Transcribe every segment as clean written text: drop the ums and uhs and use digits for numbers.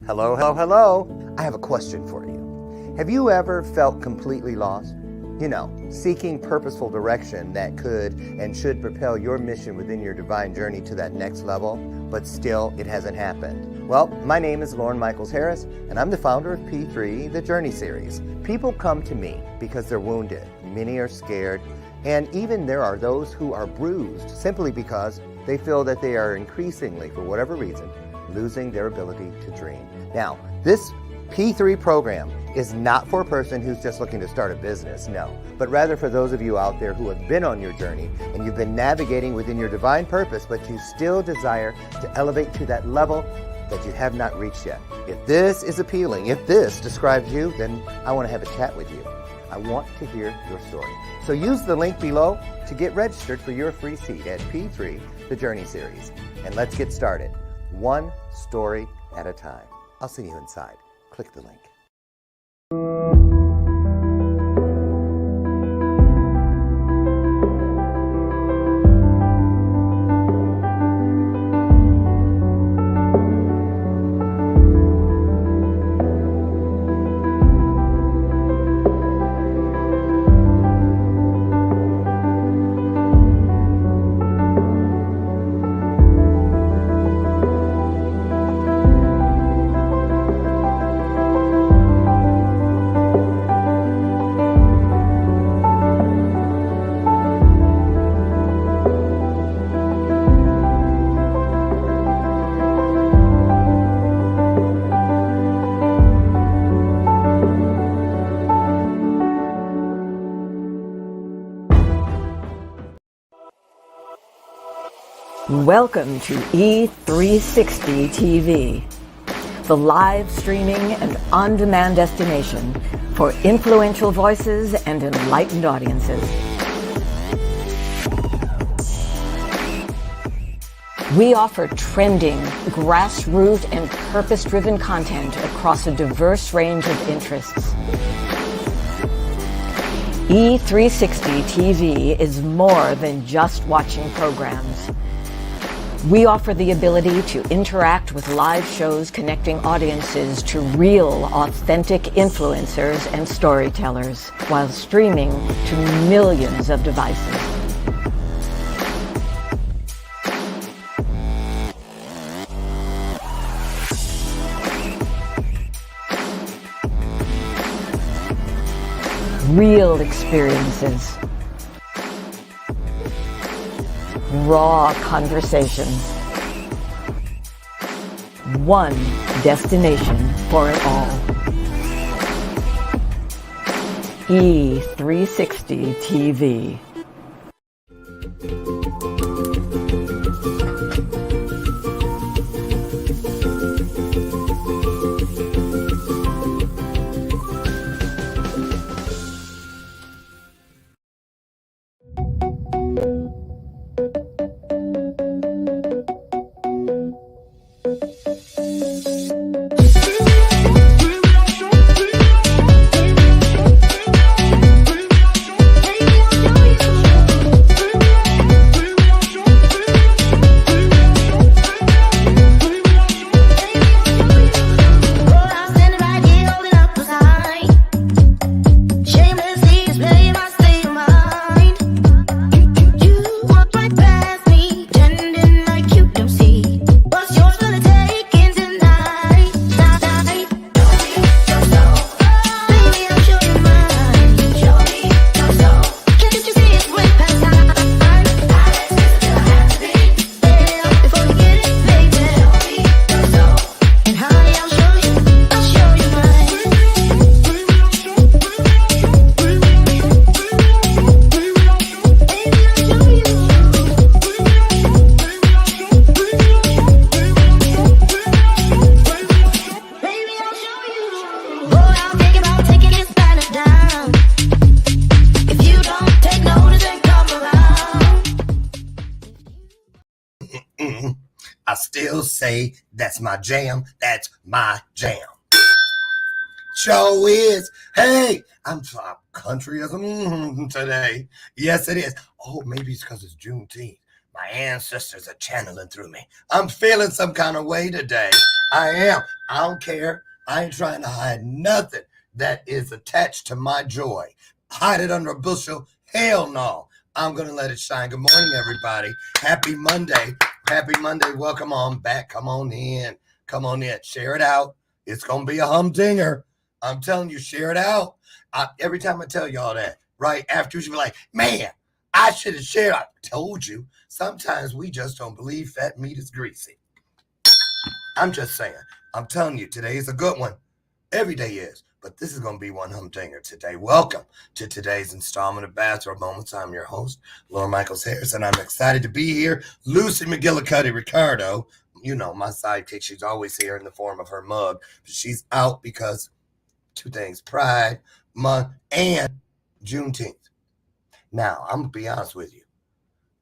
Hello, hello, hello. I have a question for you. Have you ever felt completely lost? You know, seeking purposeful direction that could and should propel your mission within your divine journey to that next level, but still it hasn't happened. Well, my name is Lauren Michaels Harris, and I'm the founder of P3, the Journey Series. People come to me because they're wounded. Many are scared, and even there are those who are bruised simply because they feel that they are increasingly, for whatever reason, losing their ability to dream. Now, this P3 program is not for a person who's just looking to start a business, no, but rather for those of you out there who have been on your journey and you've been navigating within your divine purpose, but you still desire to elevate to that level that you have not reached yet. If this is appealing, if this describes you, then I want to have a chat with you. I want to hear your story. So use the link below to get registered for your free seat at P3, the Journey Series. And let's get started. One story at a time. I'll see you inside. Click the link. Welcome to E360 TV, the live streaming and on-demand destination for influential voices and enlightened audiences. We offer trending, grassroots, and purpose-driven content across a diverse range of interests. E360 TV is more than just watching programs. We offer the ability to interact with live shows connecting audiences to real, authentic influencers and storytellers while streaming to millions of devices. Real experiences. Raw conversations. One destination for it all. E360 TV. I still say that's my jam. That's my jam. Show is. Hey, I'm country as today. Yes, it is. Oh, maybe it's because it's Juneteenth. My ancestors are channeling through me. I'm feeling some kind of way today. I am. I don't care. I ain't trying to hide nothing that is attached to my joy. Hide it under a bushel? Hell no. I'm going to let it shine. Good morning, everybody. Happy Monday. Happy Monday. Welcome on back. Come on in. Come on in. Share it out. It's going to be a humdinger. I'm telling you, share it out. Every time I tell y'all that, right after you should be like, man, I should have shared. I told you. Sometimes we just don't believe fat meat is greasy. I'm just saying. I'm telling you, today is a good one. Every day is. But this is going to be one humdinger today. Welcome to today's installment of Bathrobe Moments. I'm your host, Laura Michaels Harris, and I'm excited to be here. Lucy McGillicuddy Ricardo, you know, my sidekick, she's always here in the form of her mug. But she's out because two things, Pride Month and Juneteenth. Now, I'm going to be honest with you.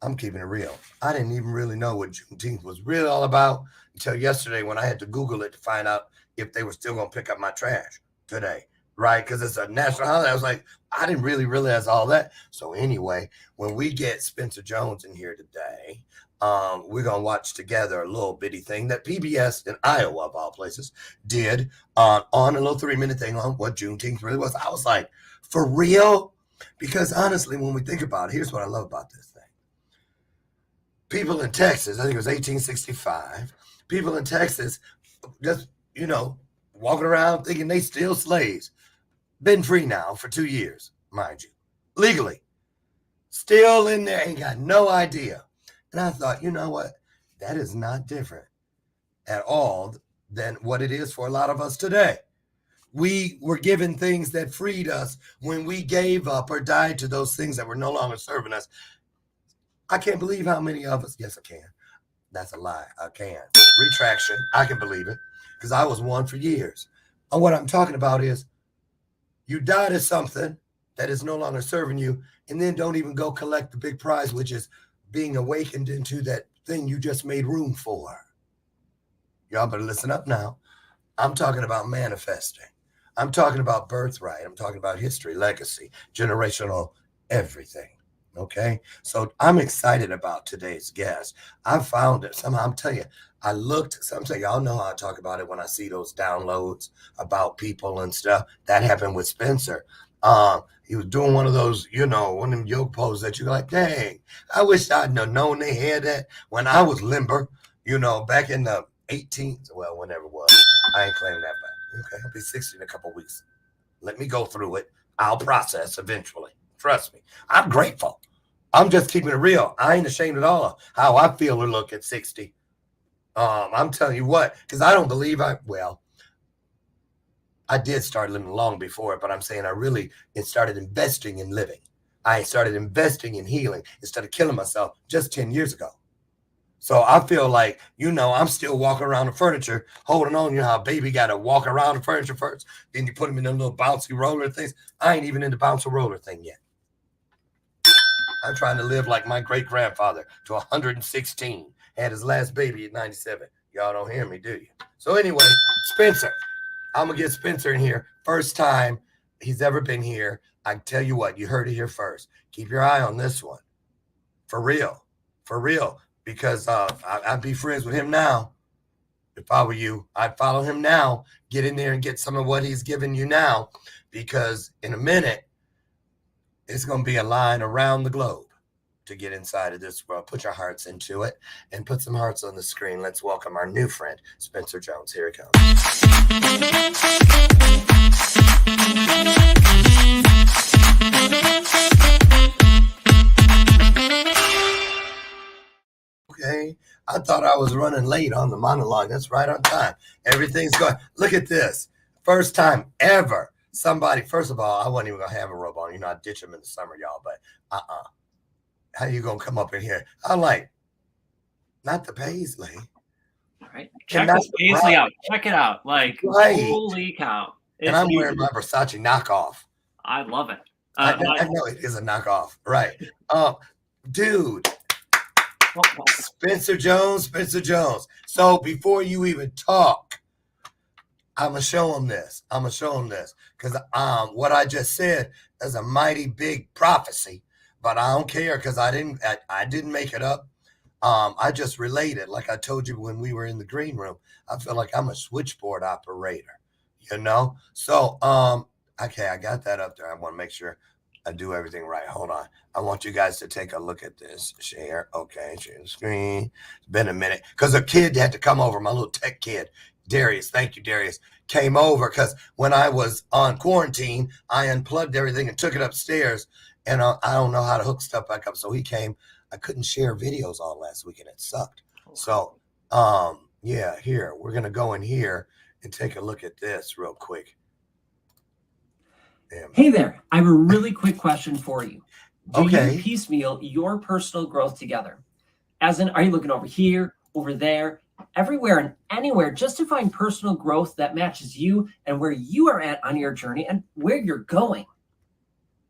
I'm keeping it real. I didn't even really know what Juneteenth was really all about until yesterday when I had to Google it to find out if they were still going to pick up my trash today, right? Because it's a national holiday. I was like, I didn't really realize all that. So anyway, when we get Spencer Jones in here today, we're going to watch together a little bitty thing that PBS in Iowa, of all places, did on a little 3-minute thing on what Juneteenth really was. I was like, for real? Because honestly, when we think about it, here's what I love about this thing. People in Texas, I think it was 1865, people in Texas just, you know, walking around thinking they still slaves. Been free now for 2 years, mind you, legally. Still in there, ain't got no idea. And I thought, you know what? That is not different at all than what it is for a lot of us today. We were given things that freed us when we gave up or died to those things that were no longer serving us. I can't believe how many of us, yes, I can. That's a lie. I can. Retraction. I can believe it because I was one for years. And what I'm talking about is you die to something that is no longer serving you and then don't even go collect the big prize, which is being awakened into that thing you just made room for. Y'all better listen up now. I'm talking about manifesting. I'm talking about birthright. I'm talking about history, legacy, generational everything. Okay, so I'm excited about today's guest. I found it somehow. I'm telling you, I looked. Sometimes y'all know how I talk about it when I see those downloads about people and stuff. That happened with Spencer. He was doing one of those, you know, one of them yoke poses that you're like, dang, I wish I'd known they had that when I was limber, you know, back in the 18th. Well, whenever it was. I ain't claiming that back. Okay, I'll be 60 in a couple of weeks. Let me go through it. I'll process eventually. Trust me. I'm grateful. I'm just keeping it real. I ain't ashamed at all of how I feel or look at 60. I'm telling you what, because I don't believe I did start living long before it, but I'm saying it started investing in living. I started investing in healing instead of killing myself just 10 years ago. So I feel like, you know, I'm still walking around the furniture, holding on. You know how a baby got to walk around the furniture first, then you put them in them little bouncy roller things. I ain't even in the bouncy roller thing yet. I'm trying to live like my great-grandfather to 116. Had his last baby at 97. Y'all don't hear me, do you? So anyway, Spencer. I'm going to get Spencer in here. First time he's ever been here. I tell you what, you heard it here first. Keep your eye on this one. For real. For real. Because I'd be friends with him now. If I were you, I'd follow him now. Get in there and get some of what he's giving you now. Because in a minute, it's going to be a line around the globe to get inside of this world. Put your hearts into it and put some hearts on the screen. Let's welcome our new friend, Spencer Jones. Here he comes. Okay. I thought I was running late on the monologue. That's right on time. Everything's going. Look at this. First time ever. Somebody, first of all, I wasn't even going to have a robe on. You know, I ditch them in the summer, y'all, but how you going to come up in here? I'm like, not the Paisley. All right. Check this Paisley out. Check it out. Like, holy cow. And I'm wearing my Versace knockoff. I love it. I know it is a knockoff. Right. Dude. Spencer Jones. So before you even talk, I'm going to show him this. Because what I just said is a mighty big prophecy. But I don't care because I didn't make it up. I just related, like I told you when we were in the green room. I feel like I'm a switchboard operator, you know? So, okay, I got that up there. I want to make sure I do everything right. Hold on. I want you guys to take a look at this. Share. Okay, share the screen. It's been a minute because a kid had to come over. My little tech kid, Darius. Thank you, Darius. Came over because when I was on quarantine, I unplugged everything and took it upstairs. And I don't know how to hook stuff back up. So he came. I couldn't share videos all last week and it sucked. So, yeah, here, we're going to go in here and take a look at this real quick. Damn. Hey there, I have a really quick question for you. Do Okay. you piecemeal your personal growth together? As in, are you looking over here, over there, everywhere and anywhere just to find personal growth that matches you and where you are at on your journey and where you're going?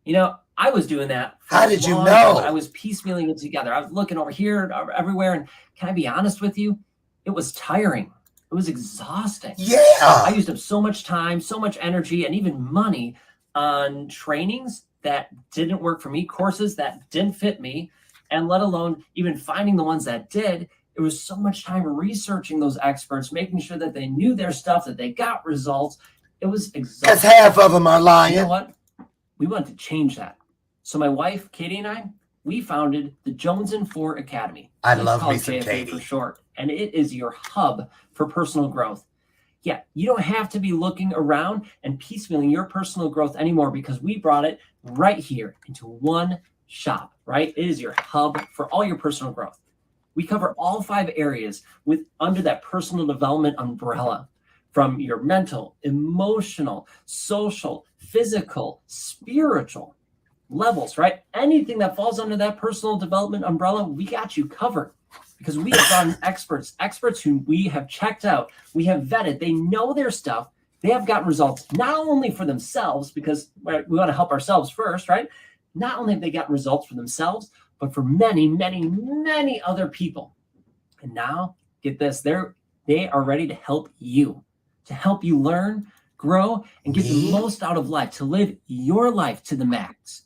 You know, I was doing that. How did you know? I was piecemealing it together. I was looking over here, everywhere. And can I be honest with you? It was tiring. It was exhausting. Yeah. I used up so much time, so much energy, and even money on trainings that didn't work for me, courses that didn't fit me, and let alone even finding the ones that did. It was so much time researching those experts, making sure that they knew their stuff, that they got results. It was exhausting. Because half of them are lying. You know what? We want to change that. So my wife, Katie, and I, we founded the Jones and Four Academy. I love called me some JFA Katie. for short. And it is your hub for personal growth. Yeah, you don't have to be looking around and piecemealing your personal growth anymore because we brought it right here into one shop, right? It is your hub for all your personal growth. We cover all 5 areas under that personal development umbrella, from your mental, emotional, social, physical, spiritual levels, right? Anything that falls under that personal development umbrella, we got you covered because we have gotten experts who we have checked out, we have vetted, they know their stuff, they have gotten results, not only for themselves, because we want to help ourselves first, right? Not only have they gotten results for themselves, but for many, many, many other people. And now, get this, they are ready to help you learn, grow, and get the most out of life, to live your life to the max.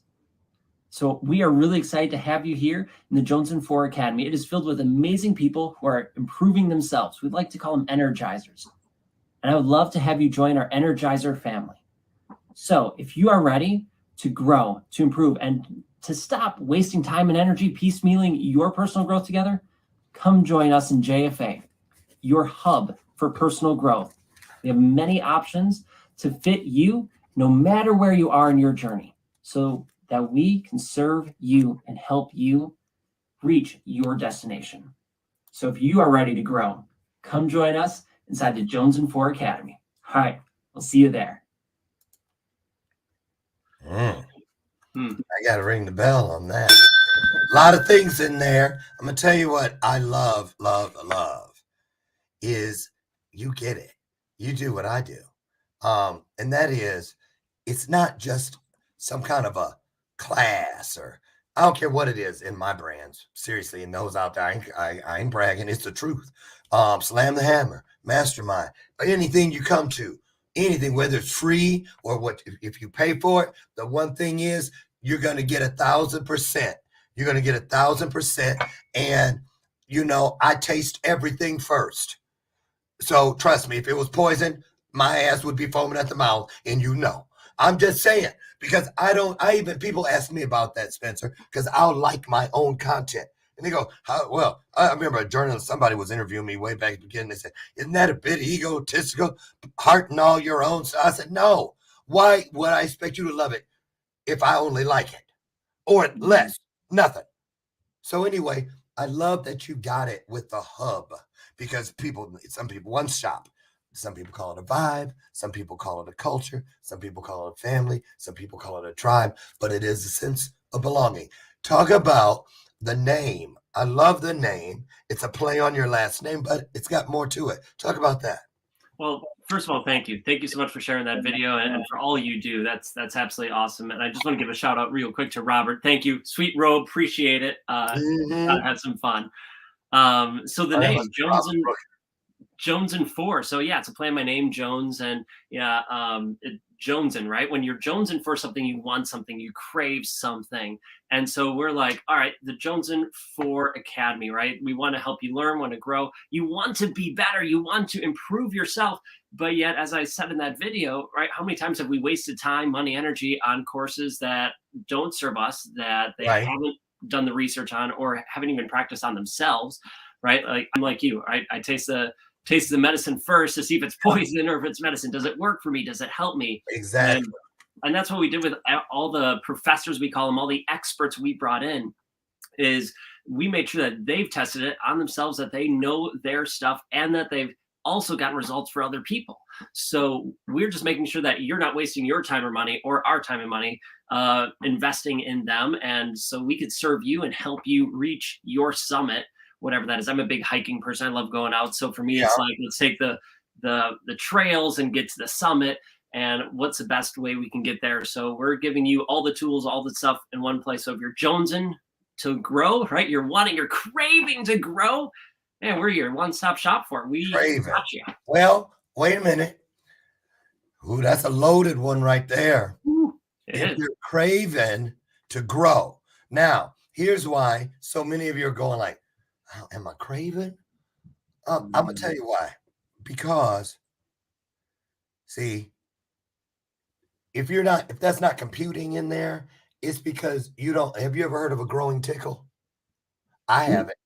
So we are really excited to have you here in the Jones and Four Academy. It is filled with amazing people who are improving themselves. We'd like to call them energizers. And I would love to have you join our Energizer family. So if you are ready to grow, to improve, and to stop wasting time and energy piecemealing your personal growth together, come join us in JFA, your hub for personal growth. We have many options to fit you no matter where you are in your journey, so that we can serve you and help you reach your destination. So if you are ready to grow, come join us inside the Jones and Four Academy. All right, we'll see you there. I got to ring the bell on that. A lot of things in there. I'm going to tell you what I love is you get it. You do what I do. And that is, it's not just some kind of a class, or I don't care what it is in my brands. Seriously, and those out there, I ain't bragging. It's the truth. Slam the Hammer, Mastermind, anything you come to, anything, whether it's free or what, if you pay for it, the one thing is you're going to get 1,000%. You're going to get 1,000%. And, you know, I taste everything first. So trust me, if it was poison, my ass would be foaming at the mouth, and you know. I'm just saying, because people ask me about that, Spencer, because I'll like my own content. And they go, well, I remember a journalist, somebody was interviewing me way back at the beginning. They said, isn't that a bit egotistical, hearting all your own? So I said, no. Why would I expect you to love it if I only like it? Or less, nothing. So anyway, I love that you got it with the hub, because some people, one shop. Some people call it a vibe. Some people call it a culture. Some people call it a family. Some people call it a tribe. But it is a sense of belonging. Talk about the name. I love the name. It's a play on your last name, but it's got more to it. Talk about that. Well, first of all, thank you. Thank you so much for sharing that video and for all you do. That's absolutely awesome. And I just want to give a shout out real quick to Robert. Thank you. Sweet robe. Appreciate Jones and for. So yeah, it's a play on my name, Jones, and yeah, Jonesing, right? When you're Jonesing for something, you want something, you crave something. And so we're like, all right, the Jonesing for Academy, right? We want to help you learn, want to grow. You want to be better, you want to improve yourself. But yet, as I said in that video, right, how many times have we wasted time, money, energy on courses that don't serve us, that they Right. haven't done the research on or haven't even practiced on themselves, right? Like I'm like you, I taste the medicine first to see if it's poison or if it's medicine. Does it work for me? Does it help me? And Exactly. and that's what we did with all the professors, we call them, all the experts we brought in, is we made sure that they've tested it on themselves, that they know their stuff, and that they've also gotten results for other people. So we're just making sure that you're not wasting your time or money or our time and money investing in them. And so we could serve you and help you reach your summit, whatever that is. I'm a big hiking person. I love going out. So for me, Yeah. it's like, let's take the trails and get to the summit, and what's the best way we can get there. So we're giving you all the tools, all the stuff in one place. So if you're jonesing to grow, right, you're craving to grow, man, we're your one-stop shop for it. We Craving. got you. Well, wait a minute. Ooh, that's a loaded one right there. Ooh, it If is. you're craving to grow. Now, here's why so many of you are going like, "Oh, am I craving?" I'm gonna tell you why. Because, see, if that's not computing in there, it's because you don't. Have you ever heard of a growing tickle? I haven't.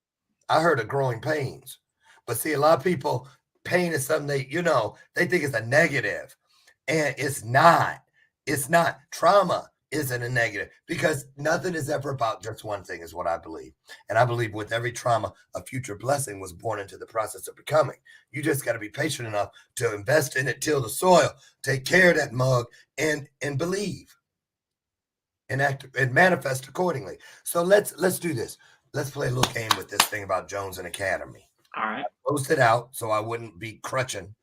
I heard of growing pains. But see, a lot of people, pain is something they think it's a negative. And it's not. It's not. Trauma isn't a negative because nothing is ever about just one thing, is what I believe. And I believe with every trauma, a future blessing was born into the process of becoming. You just got to be patient enough to invest in it, till the soil, take care of that mug, and believe and act and manifest accordingly. So let's do this. Let's play a little game with this thing about Jones and Academy. All right. Post it out so I wouldn't be crutching,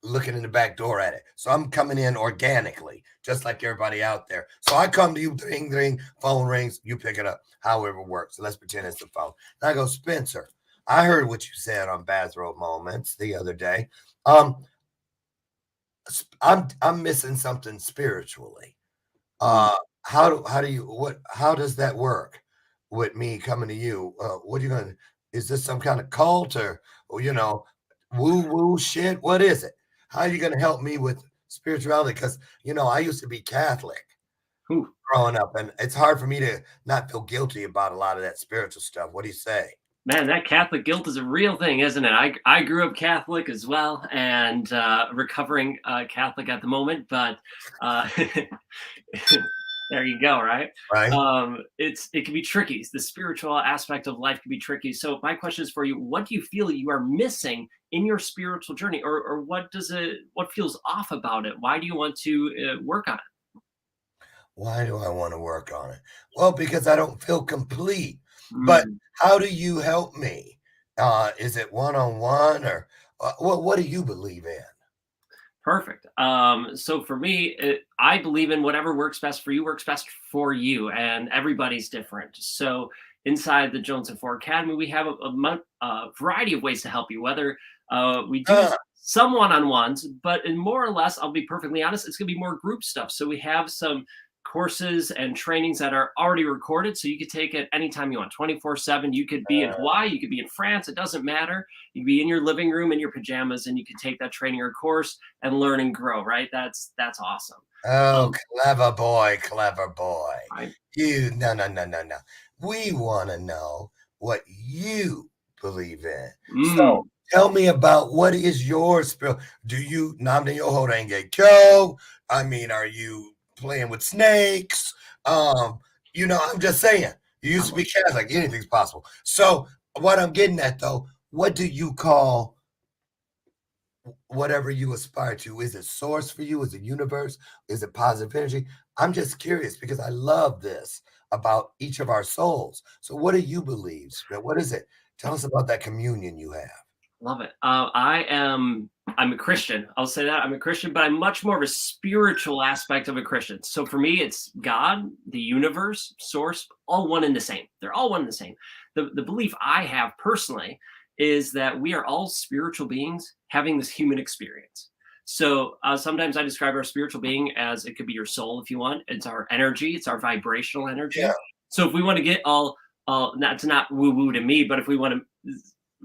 looking in the back door at it. So I'm coming in organically, just like everybody out there. So I come to you, ring, ring, phone rings, you pick it up, however it works. So let's pretend it's the phone. And I go, Spencer, I heard what you said on Bathrobe Moments the other day. I'm missing something spiritually. How does that work with me coming to you? What are you gonna? Is this some kind of cult or woo woo shit? What is it? How are you gonna help me with spirituality? Because I used to be Catholic Ooh. growing up, and it's hard for me to not feel guilty about a lot of that spiritual stuff. What do you say? Man, that Catholic guilt is a real thing, isn't it? I grew up Catholic as well, and recovering Catholic at the moment. But there you go, right? Right? It can be tricky. The spiritual aspect of life can be tricky. So my question is for you: what do you feel you are missing in your spiritual journey, or what feels off about it? Why do you want to work on it? Why do I want to work on it? Well, because I don't feel complete. But how do you help me? Is it one-on-one or what do you believe in? Perfect. So for me, I believe in whatever works best for you works best for you, and everybody's different. So inside the Jones and Four Academy, we have a variety of ways to help you. Whether we do some one-on-ones, but in more or less, I'll be perfectly honest, it's going to be more group stuff. So we have some courses and trainings that are already recorded, so you could take it anytime you want, 24/7. You could be in Hawaii, you could be in France, it doesn't matter. You could be in your living room in your pajamas, and you could take that training or course and learn and grow, right? That's awesome. Oh, clever boy, clever boy. Right. No. We want to know what you believe in. So tell me about what is your spirit. Do you namne yoho renge kyo? I mean, are you playing with snakes? I'm just saying. You used to be Catholic. Anything's possible. So what I'm getting at, though, what do you call whatever you aspire to? Is it source for you? Is it universe? Is it positive energy? I'm just curious because I love this about each of our souls. So what do you believe? What is it? Tell us about that communion you have. Love it. I'm a Christian. I'll say that I'm a Christian, but I'm much more of a spiritual aspect of a Christian. So for me, it's God, the universe, source, all one and the same. They're all one and the same. The belief I have personally is that we are all spiritual beings having this human experience. So sometimes I describe our spiritual being as, it could be your soul if you want. It's our energy. It's our vibrational Yeah. energy. So if we want to get all not woo woo to me, but if we want to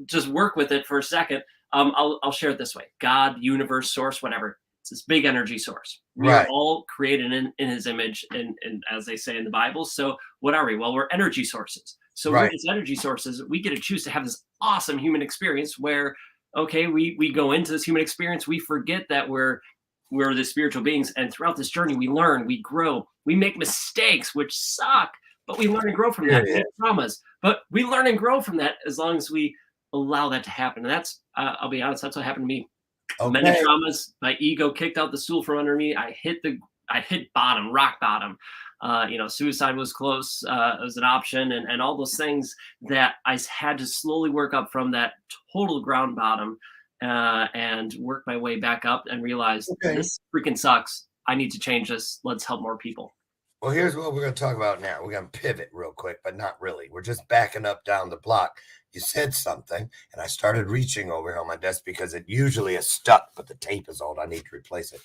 just work with it for a second, I'll share it this way: God, universe, source, whatever. It's this big energy source. We are Right. all created in His image, and as they say in the Bible. So what are we? Well, we're energy sources. So we're Right. just energy sources. We get to choose to have this awesome human experience where, okay, we go into this human experience, we forget that we're the spiritual beings, and throughout this journey, we learn, we grow, we make mistakes, which suck, but we learn and grow from that. We Period. have traumas, but we learn and grow from that as long as we allow that to happen. And that's, I'll be honest, that's what happened to me. Many Okay. traumas. My ego kicked out the stool from under me. I hit bottom, rock bottom. Suicide was close as an option, and all those things that I had to slowly work up from that total ground bottom, and work my way back up and realize Okay. this freaking sucks. I need to change this. Let's help more people. Well, here's what we're going to talk about now. We're going to pivot real quick, but not really. We're just backing up down the block. You said something, and I started reaching over here on my desk because it usually is stuck, but the tape is old. I need to replace it.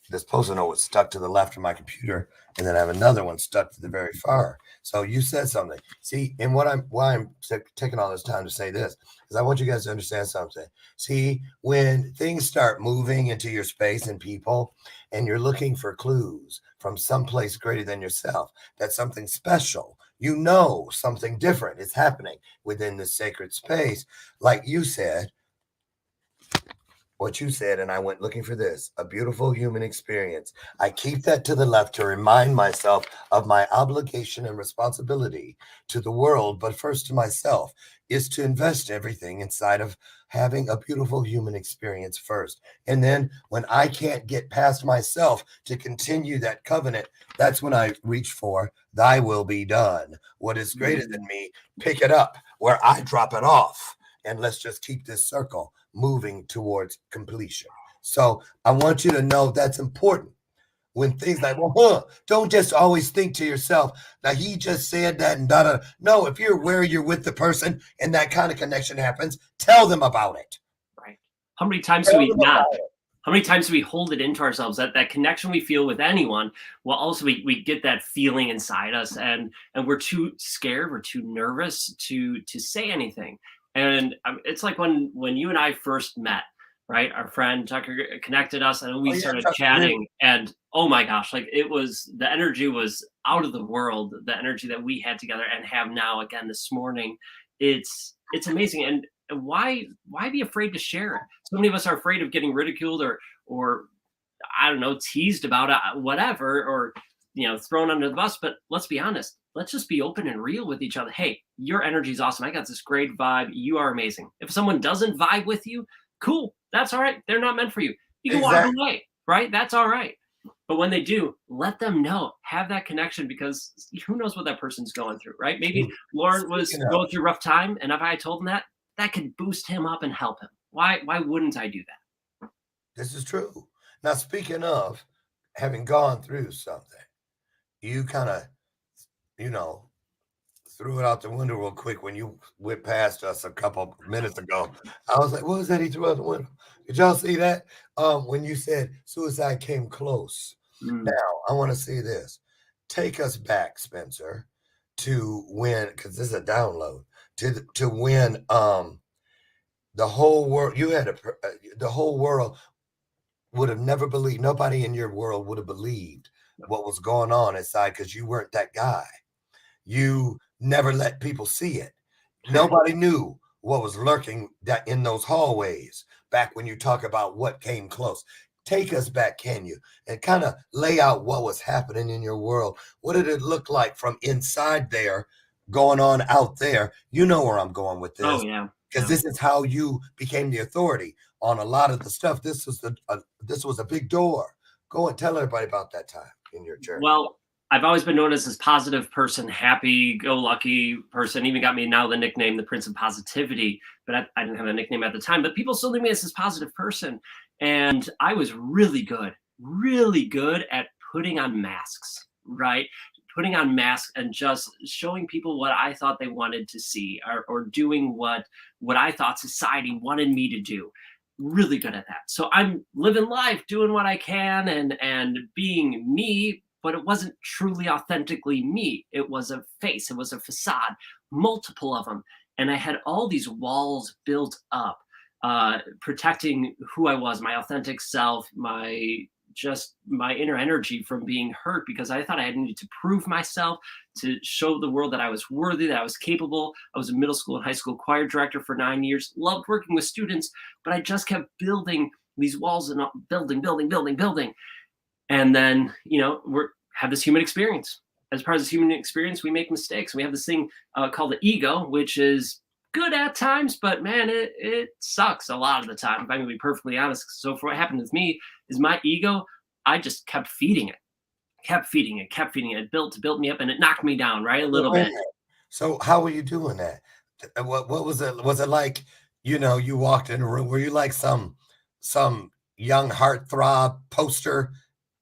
This Post-it note was stuck to the left of my computer, and then I have another one stuck to the very far. So you said something. See, and why I'm taking all this time to say this is I want you guys to understand something. See, when things start moving into your space and people, and you're looking for clues from someplace greater than yourself, that's something special. You know something different is happening within this sacred space. Like you said, what you said, and I went looking for this, a beautiful human experience. I keep that to the left to remind myself of my obligation and responsibility to the world, but first to myself, is to invest everything inside of having a beautiful human experience first. And then when I can't get past myself to continue that covenant, that's when I reach for thy will be done. What is greater than me, pick it up where I drop it off. And let's just keep this circle moving towards completion. So I want you to know that's important. When things like, well, don't just always think to yourself, now he just said that and da. No, if you're where you're with the person and that kind of connection happens, tell them about it. Right. How many times do we not? How many times do we hold it into ourselves, that connection we feel with anyone? Well, also we get that feeling inside us, and we're too scared, we're too nervous to say anything. And it's like when you and I first met, right? Our friend Tucker connected us, and we started chatting, and oh my gosh, like the energy was out of the world. The energy that we had together and have now again this morning, it's amazing. And why be afraid to share it? So many of us are afraid of getting ridiculed or I don't know, teased about it, whatever, or thrown under the bus. But let's be honest. Let's just be open and real with each other. Hey, your energy is awesome. I got this great vibe. You are amazing. If someone doesn't vibe with you, cool. That's all right. They're not meant for you. You can walk away, right? That's all right. But when they do, let them know. Have that connection, because who knows what that person's going through, right? Maybe Lauren was going through a rough time, and if I told him that could boost him up and help him. Why wouldn't I do that? This is true. Now, speaking of having gone through something, you kind of, threw it out the window real quick when you went past us a couple minutes ago. I was like, what was that he threw out the window? Did y'all see that? When you said suicide came close. Now, I want to see this. Take us back, Spencer, to when, because this is a download, to when the whole world, the whole world would have never believed, nobody in your world would have believed what was going on inside, because you weren't that guy. You never let people see it. Nobody knew what was lurking in those hallways back when you talk about what came close. Take us back, can you? And kind of lay out what was happening in your world. What did it look like from inside there going on out there? You know where I'm going with this. Oh, yeah. Because this is how you became the authority on a lot of the stuff. This was a big door. Go and tell everybody about that time in your journey. Well, I've always been known as this positive person, happy-go-lucky person. Even got me now the nickname, the Prince of Positivity. But I didn't have a nickname at the time. But people still knew me as this positive person. And I was really good at putting on masks, right? putting on masks and just showing people what I thought they wanted to see, or doing what I thought society wanted me to do. Really good at that. So I'm living life, doing what I can, and being me, but it wasn't truly authentically me. It was a face, it was a facade, multiple of them. And I had all these walls built up, protecting who I was, my authentic self, my inner energy from being hurt, because I thought I needed to prove myself, to show the world that I was worthy, that I was capable. I was a middle school and high school choir director for 9 years, loved working with students, but I just kept building these walls and building. And then, have this human experience. As part of this human experience, we make mistakes. We have this thing called the ego, which is good at times, but man, it sucks a lot of the time, if I'm gonna be perfectly honest. So for what happened with me is my ego, I just kept feeding it. It built me up, and it knocked me down, right? A little bit. So how were you doing that? What was it? Was it like, you walked in a room? Were you like some young heartthrob poster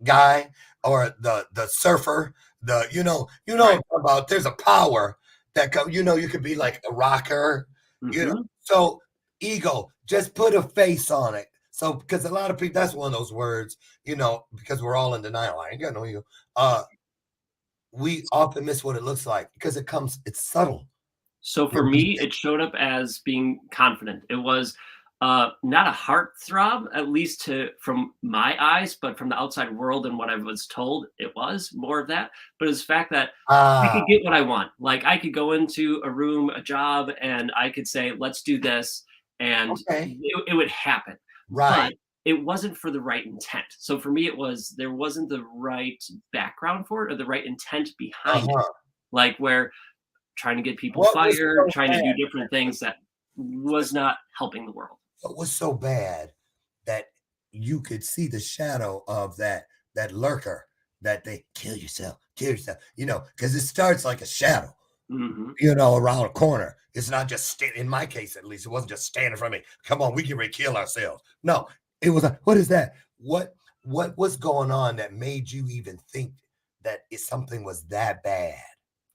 guy, or the surfer? Right. About there's a power that you could be like a rocker, Mhm. So ego, just put a face on it. So because a lot of people, that's one of those words, because we're all in denial. I ain't got no ego. We often miss what it looks like because it's subtle. So for me, it showed up as being confident. It was not a heartthrob, at least from my eyes, but from the outside world and what I was told, it was more of that. But it's the fact that I could get what I want. Like, I could go into a room, a job, and I could say, "Let's do this," and Okay. it would happen. Right. But it wasn't for the right intent. So for me, there wasn't the right background for it, or the right intent behind it. Uh-huh. Like, where trying to get people What was fired, so trying to do bad? different things that was not helping the world. What was so bad that you could see the shadow of that lurker, that they kill yourself, because it starts like a shadow, Mhm. around a corner. It's not just in my case, at least, it wasn't just standing in front of me. Come on, we can kill ourselves. No, it was like, what is that? What was going on that made you even think that something was that bad?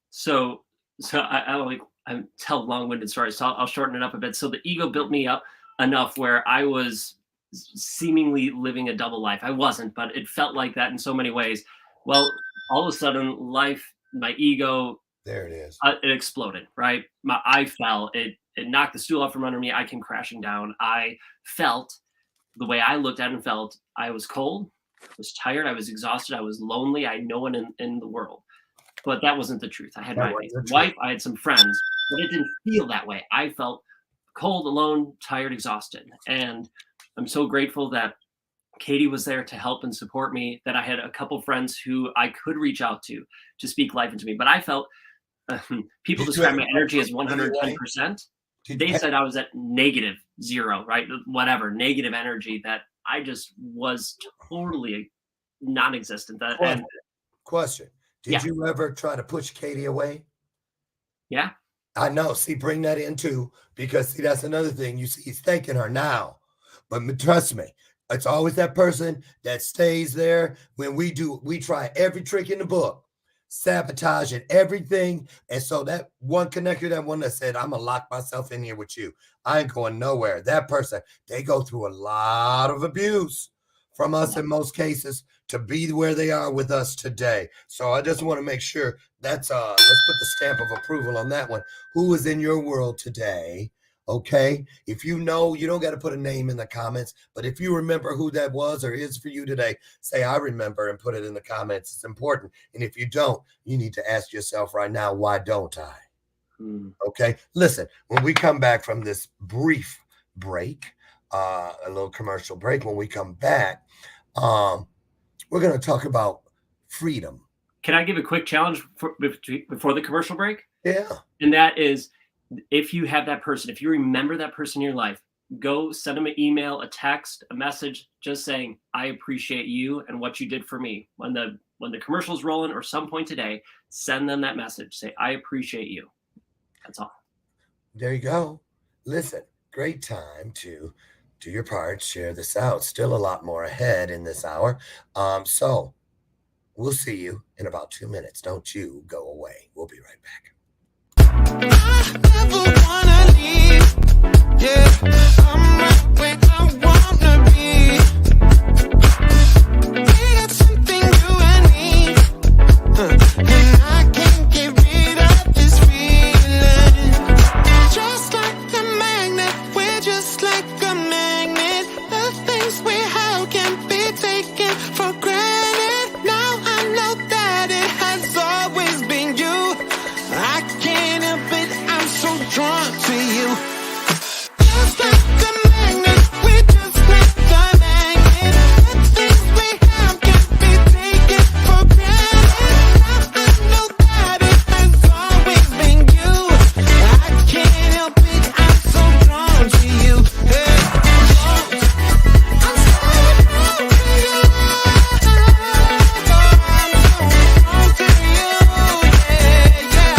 So I tell long-winded stories, so I'll shorten it up a bit. So the ego built me up enough where I was seemingly living a double life. I wasn't, but it felt like that in so many ways. Well, all of a sudden, my ego, There it is. it exploded. Right, I fell. It knocked the stool out from under me. I came crashing down. I felt the way I looked at it and felt. I was cold. I was tired. I was exhausted. I was lonely. I had no one in the world. But that wasn't the truth. I had That my wasn't the truth. wife, I had some friends, but it didn't feel that way. I felt cold, alone, tired, exhausted. And I'm so grateful that Katie was there to help and support me, that I had a couple friends who I could reach out to speak life into me. But I felt people Did you describe ever my energy as put it away? 110%. Did They you said I was at -0, right? Whatever, negative energy, that I just was totally non-existent. And Question. yeah, Did you ever try to push Katie away? yeah. I know. See, bring that in too, because see, that's another thing. You see, he's thanking her now, but trust me, it's always that person that stays there when we try every trick in the book, sabotaging everything. And so that one connector, that one that said, I'm gonna lock myself in here with you. I ain't going nowhere. That person, they go through a lot of abuse from us in most cases to be where they are with us today. So I just want to make sure that's let's put the stamp of approval on that one. Who is in your world today? Okay. If you know, you don't got to put a name in the comments, but if you remember who that was or is for you today, say, I remember, and put it in the comments. It's important. And if you don't, you need to ask yourself right now, why don't I? Okay. Listen, when we come back from this brief break, a little commercial break, when we come back, we're going to talk about freedom. Can I give a quick challenge before the commercial break? Yeah. And that is, if you have that person, if you remember that person in your life, go send them an email, a text, a message, just saying, I appreciate you and what you did for me. When the commercial's rolling, or some point today, send them that message. Say, I appreciate you. That's all. There you go. Listen, great time to do your part, share this out. Still a lot more ahead in this hour. So We'll see you in about 2 minutes. Don't you go away. We'll be right back. I never wanna leave. Yeah, I'm right where I wanna be. We got something you and me, and I can't get rid of this feeling. Just like a magnet, we're just like a magnet. The things we have can't be taken for granted. Now I know that it has always been you. I can't help it, I'm so drawn to you. Just like a magnet, we're just like a magnet. The things we have can't be taken for granted. Now I know that it has always been you. I can't help it, I'm so drawn to you. Hey, I'm so drawn to you. I'm so drawn to you. Yeah, yeah.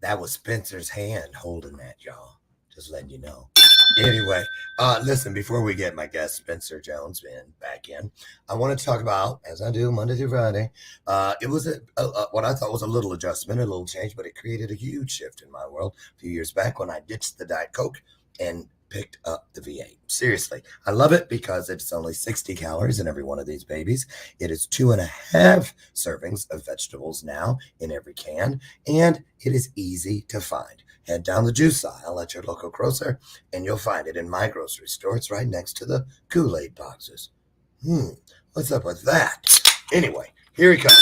That was Spencer's hand holding that, y'all. Just letting you know. Anyway, listen, before we get my guest Spencer Jones back in, I want to talk about, as I do Monday through Friday, it was what I thought was a little adjustment, a little change, but it created a huge shift in my world a few years back when I ditched the Diet Coke and picked up the V8. Seriously, I love it because it's only 60 calories in every one of these babies. It is 2.5 servings of vegetables now in every can, and it is easy to find. Head down the juice aisle at your local grocer, and you'll find it in my grocery store. It's right next to the Kool-Aid boxes. What's up with that? Anyway, here he comes.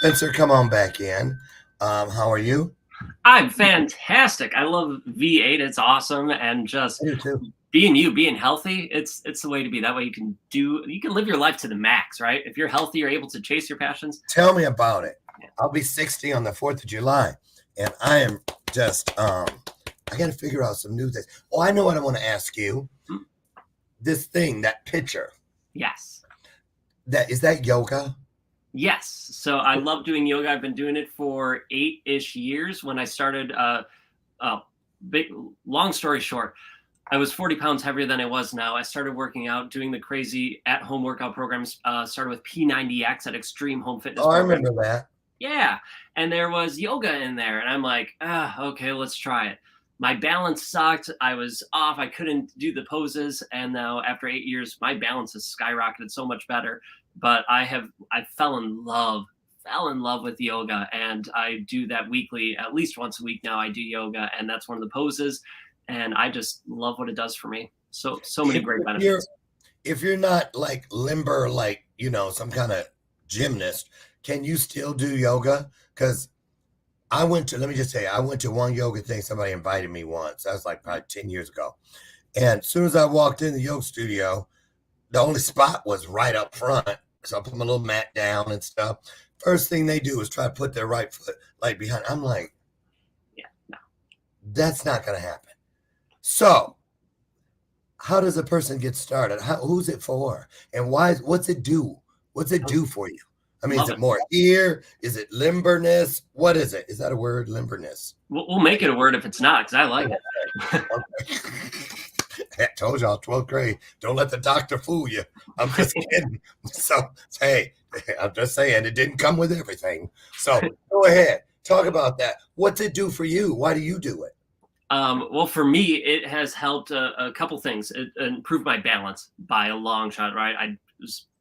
Spencer, come on back in. How are you? I'm fantastic. I love V8. It's awesome, and just You too. being healthy. It's the way to be. That way you can live your life to the max, right? If you're healthy, you're able to chase your passions. Tell me about it. Yeah. I'll be 60 on the 4th of July, and I am just, I got to figure out some new things. Oh, I know what I want to ask you. This thing, that picture, Yes. is that yoga? Yes. So I love doing yoga. I've been doing it for 8-ish years. When I started, long story short, I was 40 pounds heavier than I was now. I started working out, doing the crazy at-home workout programs. Started with P90X at Extreme Home Fitness. Oh, I Program. remember that. Yeah. And there was yoga in there. And I'm like, okay, let's try it. My balance sucked. I was off. I couldn't do the poses. And now after 8 years, my balance has skyrocketed so much better. But I fell in love with yoga, and I do that weekly, at least once a week now. I do yoga, and that's one of the poses, and I just love what it does for me. So many great benefits. If you're not like limber, like, some kind of gymnast, can you still do yoga? Because let me just say, I went to one yoga thing. Somebody invited me once. That was like probably 10 years ago. And as soon as I walked in the yoga studio, the only spot was right up front. So I put my little mat down and stuff. First thing they do is try to put their right foot like behind. I'm like, no, that's not going to happen. So how does a person get started? Who's it for? And what's it do? What's it do for you? I mean, is it more ear? Is it limberness? What is it? Is that a word, limberness? We'll make it a word if it's not, because I like it. I told y'all, 12th grade. Don't let the doctor fool you. I'm just kidding. So, hey, I'm just saying it didn't come with everything. So go ahead. Talk about that. What's it do for you? Why do you do it? Well, for me, it has helped a couple things. It improved my balance by a long shot, right? I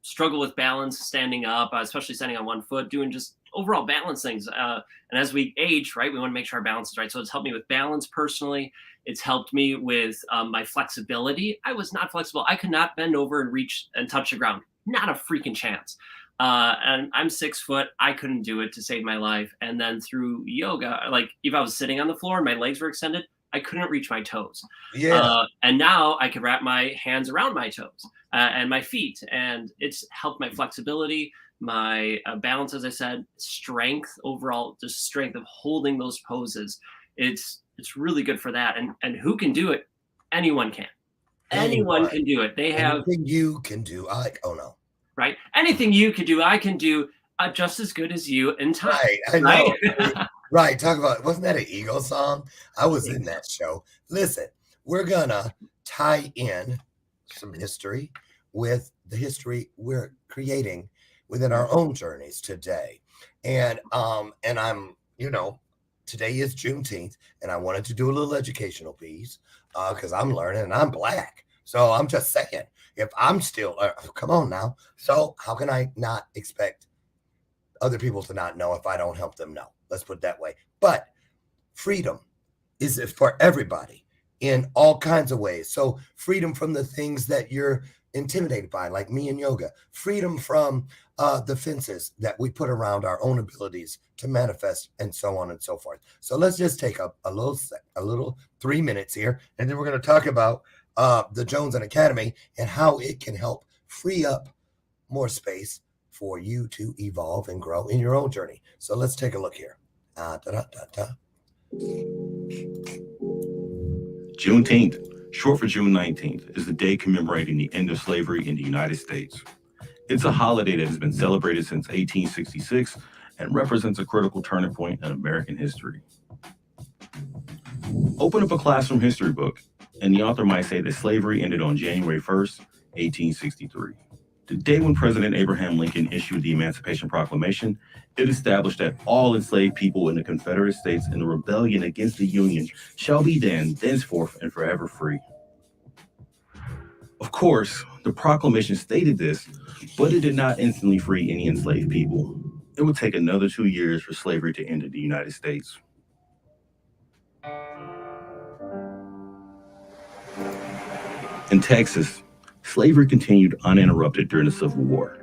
struggle with balance standing up, especially standing on one foot, doing just overall balance things. And as we age, right, we want to make sure our balance is right. So it's helped me with balance personally. It's helped me with my flexibility. I was not flexible. I could not bend over and reach and touch the ground. Not a freaking chance. And I'm 6 foot. I couldn't do it to save my life. And then through yoga, like if I was sitting on the floor and my legs were extended, I couldn't reach my toes. Yeah. And now I can wrap my hands around my toes and my feet. And it's helped my flexibility, my balance, as I said, strength overall, just strength of holding those poses. It's really good for that. And who can do it? Anyone can. Anyone can do it. They have anything you can do. Oh no. Right. Anything you can do, I can do just as good as you in time. Right. I know. Right. Talk about, wasn't that an Eagle song? I was in that show. Listen, we're gonna tie in some history with the history we're creating within our own journeys today. And I'm, today is Juneteenth, and I wanted to do a little educational piece because I'm learning and I'm black. So I'm just saying, if I'm still, come on now. So how can I not expect other people to not know if I don't help them know? Let's put it that way. But freedom is for everybody in all kinds of ways. So freedom from the things that you're intimidated by, like me in yoga, freedom from the fences that we put around our own abilities to manifest, and so on and so forth. So let's just take a little 3 minutes here, and then we're going to talk about the Jones and Academy and how it can help free up more space for you to evolve and grow in your own journey. So let's take a look here. Juneteenth, short for June 19th, is the day commemorating the end of slavery in the United States. It's a holiday that has been celebrated since 1866 and represents a critical turning point in American history. Open up a classroom history book, and the author might say that slavery ended on January 1st, 1863. The day when President Abraham Lincoln issued the Emancipation Proclamation, it established that all enslaved people in the Confederate States in the rebellion against the Union shall be then, thenceforth, and forever free. Of course, the proclamation stated this, but it did not instantly free any enslaved people. It would take another 2 years for slavery to end in the United States. In Texas, slavery continued uninterrupted during the Civil War.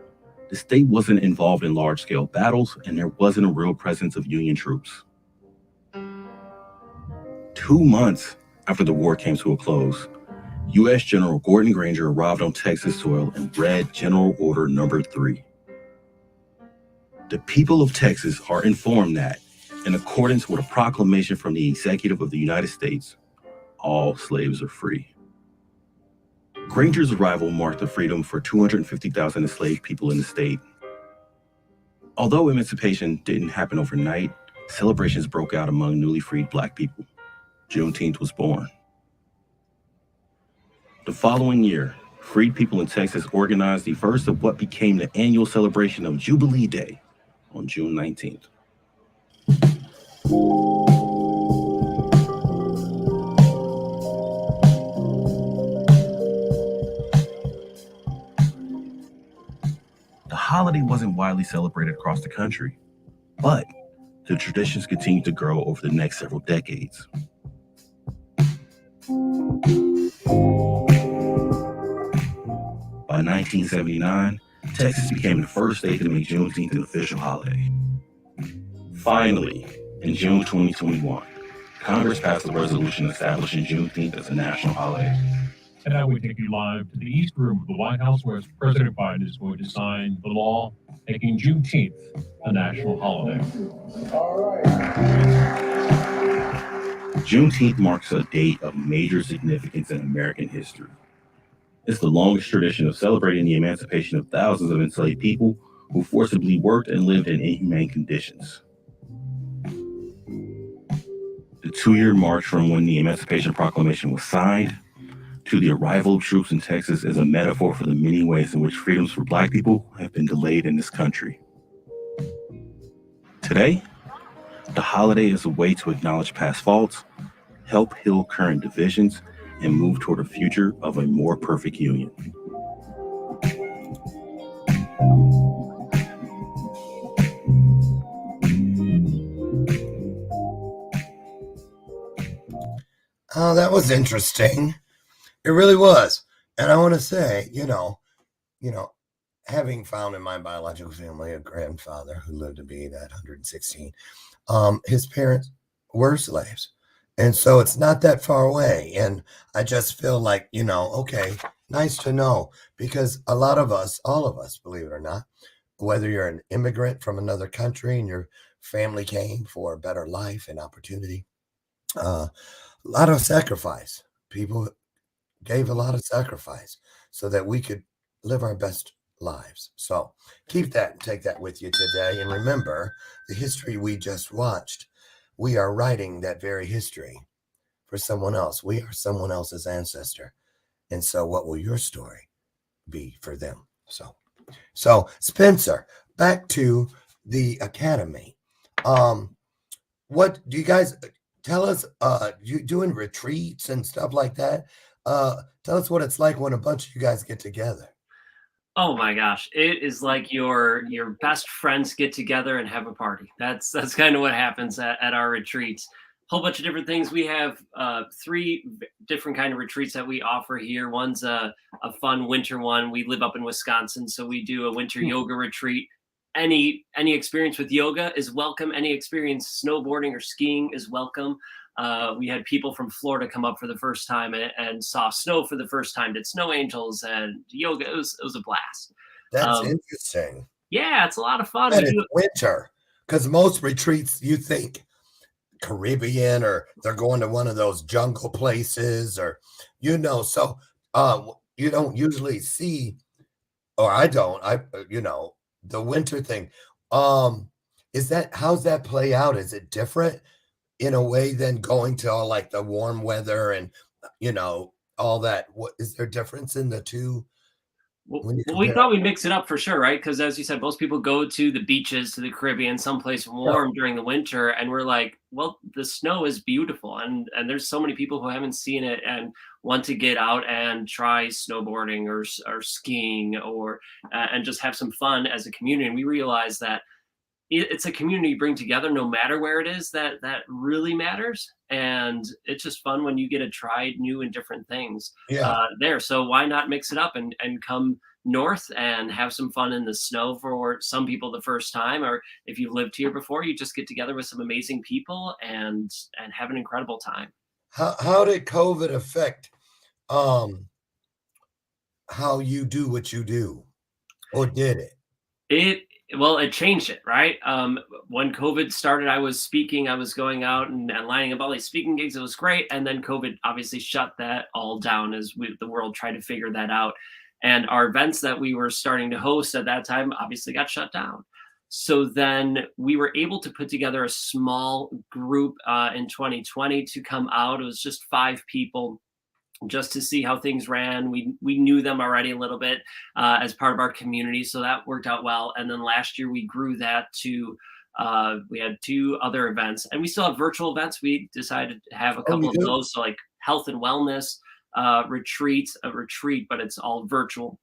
The state wasn't involved in large-scale battles, and there wasn't a real presence of Union troops. 2 months after the war came to a close, U.S. General Gordon Granger arrived on Texas soil and read General Order Number 3. The people of Texas are informed that, in accordance with a proclamation from the Executive of the United States, all slaves are free. Granger's arrival marked the freedom for 250,000 enslaved people in the state. Although emancipation didn't happen overnight, celebrations broke out among newly freed Black people. Juneteenth was born. The following year, freed people in Texas organized the first of what became the annual celebration of Jubilee Day on June 19th. The holiday wasn't widely celebrated across the country, but the traditions continued to grow over the next several decades. By 1979, Texas became the first state to make Juneteenth an official holiday. Finally, in June 2021, Congress passed a resolution establishing Juneteenth as a national holiday. And now we take you live to the East Room of the White House, where President Biden is going to sign the law making Juneteenth a national holiday. Juneteenth marks a date of major significance in American history. It's the longest tradition of celebrating the emancipation of thousands of enslaved people who forcibly worked and lived in inhumane conditions. The 2-year march from when the Emancipation Proclamation was signed to the arrival of troops in Texas is a metaphor for the many ways in which freedoms for Black people have been delayed in this country. Today, the holiday is a way to acknowledge past faults, help heal current divisions, and move toward a future of a more perfect union. Oh, that was interesting. It really was. And I want to say, having found in my biological family a grandfather who lived to be that 116, his parents were slaves. And so it's not that far away. And I just feel like, okay, nice to know, because a lot of us, all of us, believe it or not, whether you're an immigrant from another country and your family came for a better life and opportunity, a lot of sacrifice. People gave a lot of sacrifice so that we could live our best lives. So keep that and take that with you today. And remember the history we just watched. we are writing that very history for someone else. We are someone else's ancestor. And so what will your story be for them? So Spencer, back to the academy. What do you guys tell us? You doing retreats and stuff like that? Tell us what it's like when a bunch of you guys get together. Oh my gosh, it is like your best friends get together and have a party. That's kind of what happens at our retreats. Whole bunch of different things. We have three different kind of retreats that we offer here. One's a fun winter one. We live up in Wisconsin, so we do a winter yoga retreat. Any experience with yoga is welcome. Any experience snowboarding or skiing is welcome. We had people from Florida come up for the first time and saw snow for the first time, did snow angels and yoga. It was a blast. That's interesting. Yeah, it's a lot of fun. That is winter, because most retreats you think Caribbean or they're going to one of those jungle places or so you don't usually see, or I don't, the winter thing. How's that play out? Is it different in a way than going to all like the warm weather and all that? What is there difference in the two? Well, we thought we'd mix it up for sure, right? Because as you said, most people go to the beaches, to the Caribbean, someplace warm during the winter, and we're like, well, the snow is beautiful, and there's so many people who haven't seen it and want to get out and try snowboarding or skiing or and just have some fun as a community. And we realize that it's a community you bring together no matter where it is that really matters, and it's just fun when you get to try new and different things there. So why not mix it up and come north and have some fun in the snow for some people the first time, or if you've lived here before, you just get together with some amazing people and have an incredible time. How did COVID affect how you do what you do, or did it? It changed it, right? When COVID started, I was speaking, I was going out and lining up all these speaking gigs. It was great. And then COVID obviously shut that all down as the world tried to figure that out. And our events that we were starting to host at that time obviously got shut down. So then we were able to put together a small group in 2020 to come out. It was just 5 people, just to see how things ran. We knew them already a little bit as part of our community, so that worked out well. And then last year we grew that to we had 2 other events, and we still have virtual events. We decided to have a couple of those, so like health and wellness retreats, a retreat, but it's all virtual.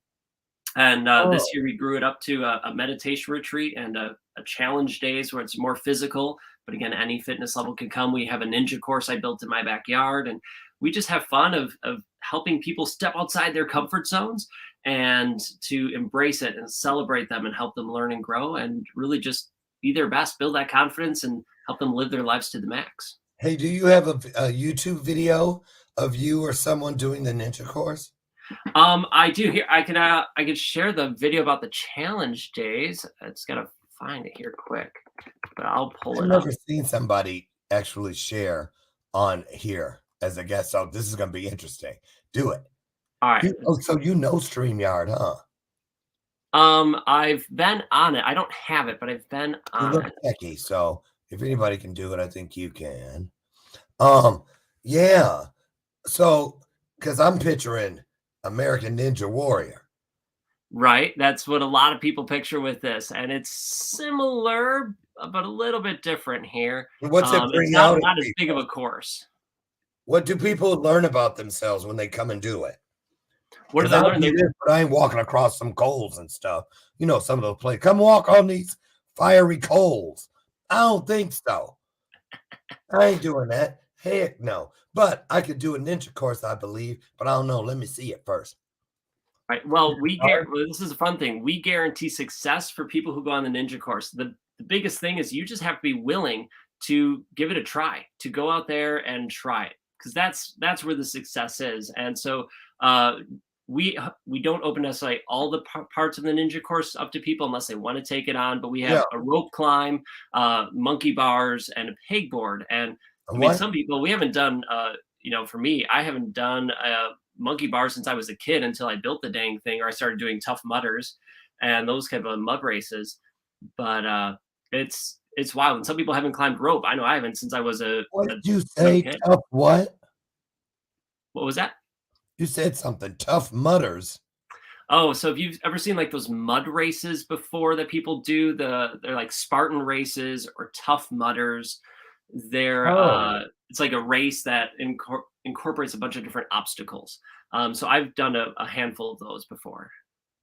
And this year we grew it up to a meditation retreat and a challenge days where it's more physical, but again, any fitness level can come. We have a ninja course I built in my backyard, and we just have fun of helping people step outside their comfort zones and to embrace it and celebrate them and help them learn and grow and really just be their best, build that confidence and help them live their lives to the max. Hey, do you have a YouTube video of you or someone doing the ninja course? I do. Here, I can share the video about the challenge days. I just gotta find it here quick, but I'll pull it up. I've never seen somebody actually share on here as a guest, so this is going to be interesting. Do it. All right. So StreamYard, huh? I've been on it. I don't have it, but I've been on it. Techie, so if anybody can do it, I think you can. Yeah. So, because I'm picturing American Ninja Warrior. Right. That's what a lot of people picture with this, and it's similar, but a little bit different here. What's it bring it's out? Not as big of a course. What do people learn about themselves when they come and do it? What do they learn? But I ain't walking across some coals and stuff. Some of those places. Come walk on these fiery coals. I don't think so. I ain't doing that. Heck no. But I could do a ninja course, I believe. But I don't know. Let me see it first. Right. Well, this is a fun thing. We guarantee success for people who go on the ninja course. The biggest thing is you just have to be willing to give it a try, to go out there and try it, because that's where the success is. And so we don't open necessarily all the parts of the ninja course up to people unless they want to take it on. But we have a rope climb, monkey bars, and a pegboard. And I mean, some people, we haven't done. For me, I haven't done monkey bars since I was a kid until I built the dang thing, or I started doing Tough Mudders and those kind of mud races. But it's it's wild. And some people haven't climbed rope. I know I haven't since I was a What did you young say? kid. Tough what? What was that? You said something. Tough mutters. Oh, so if you've ever seen like those mud races before that people do, they're like Spartan races or Tough Mudders. They're it's like a race that incorporates a bunch of different obstacles. So I've done a handful of those before.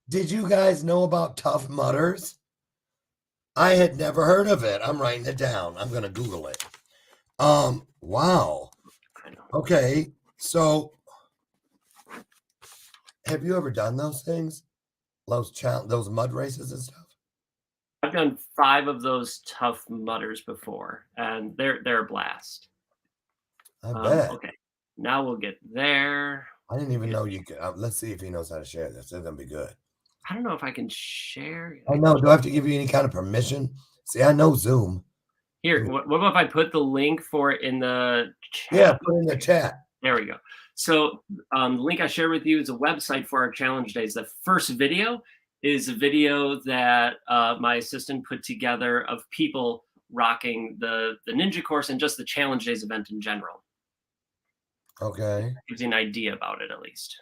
Did you guys know about Tough Mutters? I had never heard of it. I'm writing it down. I'm gonna Google it. Wow. I know. Okay, so have you ever done those things? Those mud races and stuff? I've done 5 of those Tough Mudders before, and they're a blast. I bet. Okay, now we'll get there. I didn't even know you could. Let's see if he knows how to share this. It's gonna be good. I don't know if I can share. I know. Do I have to give you any kind of permission? See, I know Zoom. Here, what about if I put the link for it in the chat? Yeah, put it in the chat. There we go. So the link I shared with you is a website for our challenge days. The first video is a video that my assistant put together of people rocking the ninja course and just the challenge days event in general. Okay. Gives you an idea about it at least.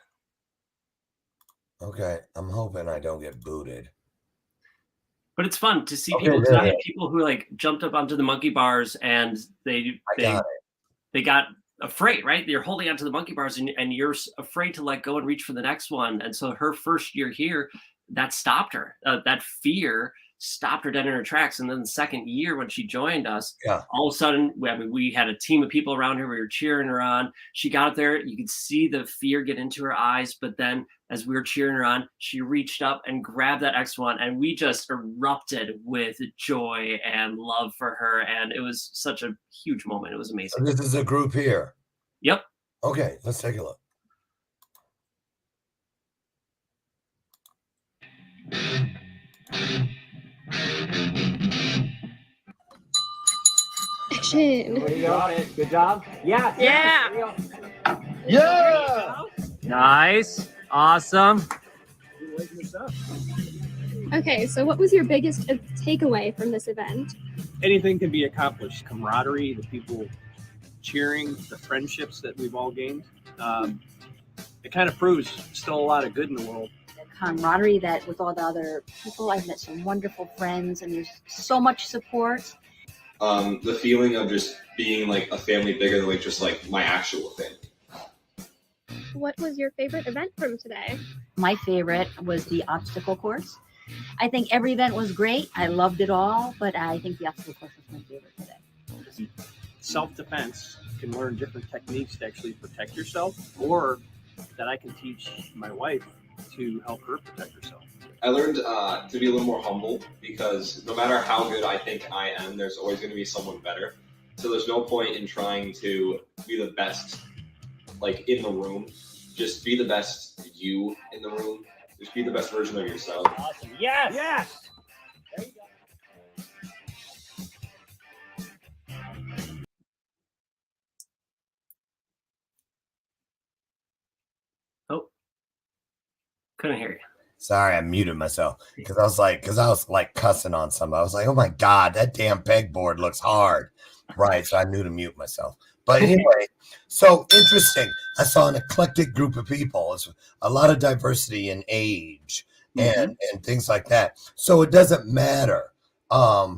Okay. I'm hoping I don't get booted. But it's fun to see Okay, people. there I it had people who like jumped up onto the monkey bars and they got afraid, right? You're holding onto the monkey bars and you're afraid to let go and reach for the next one. And so her first year here, that stopped her. That fear stopped her dead in her tracks. And then the second year when she joined us, all of a sudden, we had a team of people around her. We were cheering her on. She got up there. You could see the fear get into her eyes. But then as we were cheering her on, she reached up and grabbed that next one. And we just erupted with joy and love for her. And it was such a huge moment. It was amazing. So this is a group here. Yep. Okay, let's take a look. Action. You got it. Good job. Yeah. Yeah. Yeah. Nice. Awesome. Okay, so what was your biggest takeaway from this event? Anything can be accomplished. Camaraderie, the people cheering, the friendships that we've all gained. It kind of proves still a lot of good in the world. The camaraderie that with all the other people, I've met some wonderful friends, and there's so much support. The feeling of just being like a family bigger than like just like my actual family. What was your favorite event from today? My favorite was the obstacle course. I think every event was great. I loved it all, but I think the obstacle course was my favorite today. Self-defense, you can learn different techniques to actually protect yourself, or that I can teach my wife to help her protect herself. I learned to be a little more humble because no matter how good I think I am, there's always going to be someone better. So there's no point in trying to be the best, like in the room. Just be the best you in the room. Just be the best version of yourself. Awesome. Yes. Yes. There you go. Oh, couldn't hear you. Sorry, I muted myself because I was like cussing on somebody. I was like, oh my God, that damn pegboard looks hard. Right. So I knew to mute myself. But anyway, so interesting. I saw an eclectic group of people. It's a lot of diversity in age and things like that. So it doesn't matter why